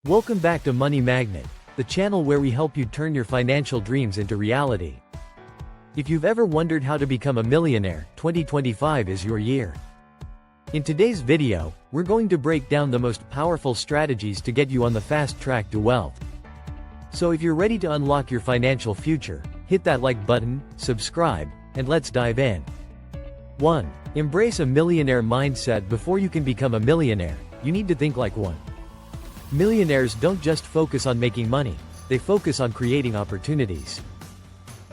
Welcome back to Money Magnet, the channel where we help you turn your financial dreams into reality. If you've ever wondered how to become a millionaire, 2025 is your year. In today's video, we're going to break down the most powerful strategies to get you on the fast track to wealth. So if you're ready to unlock your financial future, hit that like button, subscribe, and let's dive in. 1. Embrace a millionaire mindset. Before you can become a millionaire, you need to think like one. Millionaires don't just focus on making money, they focus on creating opportunities.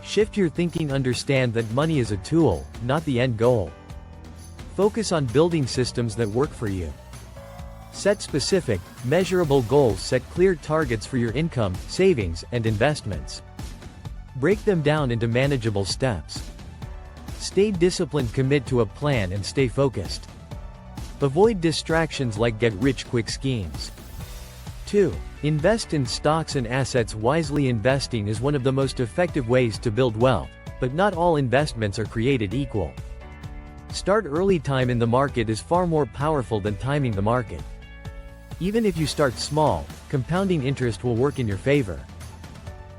Shift your thinking. Understand that money is a tool, not the end goal. Focus on building systems that work for you. Set specific, measurable goals. Set clear targets for your income, savings, and investments. Break them down into manageable steps. Stay disciplined. Commit to a plan and stay focused. Avoid distractions like get-rich-quick schemes. 2. Invest in stocks and assets wisely. Investing is one of the most effective ways to build wealth, but not all investments are created equal. Start early. Time in the market is far more powerful than timing the market. Even if you start small, compounding interest will work in your favor.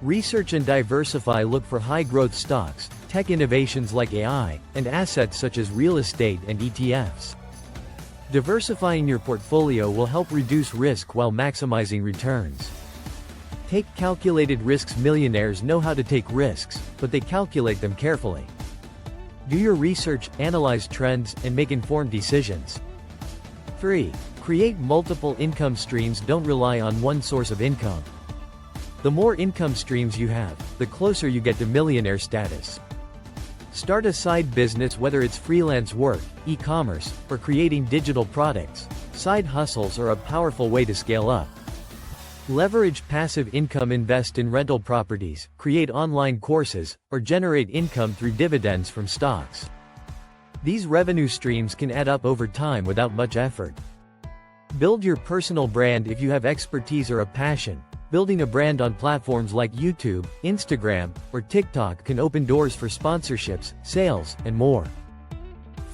Research and diversify. Look for high-growth stocks, tech innovations like AI, and assets such as real estate and ETFs. Diversifying your portfolio will help reduce risk while maximizing returns. Take calculated risks. Millionaires know how to take risks, but they calculate them carefully. Do your research, analyze trends, and make informed decisions. 3. Create multiple income streams. Don't rely on one source of income. The more income streams you have, the closer you get to millionaire status. Start a side business. Whether it's freelance work, e-commerce, or creating digital products, side hustles are a powerful way to scale up. Leverage passive income. Invest in rental properties, create online courses, or generate income through dividends from stocks. These revenue streams can add up over time without much effort. Build your personal brand. If you have expertise or a passion, building a brand on platforms like YouTube, Instagram, or TikTok can open doors for sponsorships, sales, and more.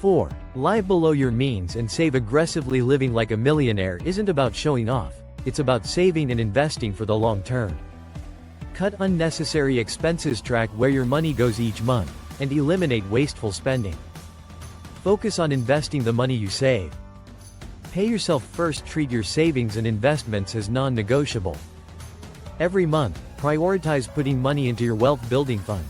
4. Live below your means and save aggressively. Living like a millionaire isn't about showing off, it's about saving and investing for the long term. Cut unnecessary expenses. Track where your money goes each month, and eliminate wasteful spending. Focus on investing the money you save. Pay yourself first. Treat your savings and investments as non-negotiable. Every month, prioritize putting money into your wealth building fund.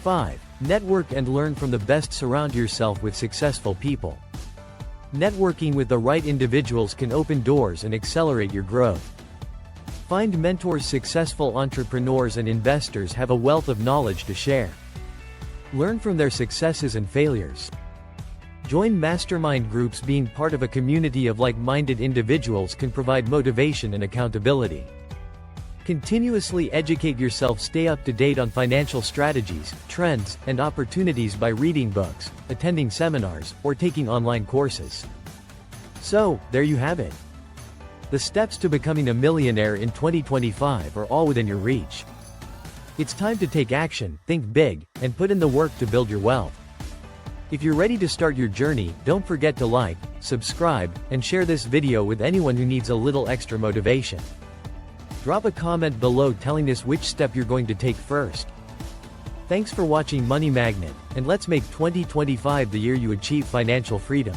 5. Network and learn from the best. Surround yourself with successful people. Networking with the right individuals can open doors and accelerate your growth. Find mentors. Successful entrepreneurs and investors have a wealth of knowledge to share. Learn from their successes and failures. Join mastermind groups. Being part of a community of like-minded individuals can provide motivation and accountability. Continuously educate yourself. Stay up to date on financial strategies, trends, and opportunities by reading books, attending seminars, or taking online courses. So, there you have it. The steps to becoming a millionaire in 2025 are all within your reach. It's time to take action, think big, and put in the work to build your wealth. If you're ready to start your journey, don't forget to like, subscribe, and share this video with anyone who needs a little extra motivation. Drop a comment below telling us which step you're going to take first. Thanks for watching Money Magnet, and let's make 2025 the year you achieve financial freedom.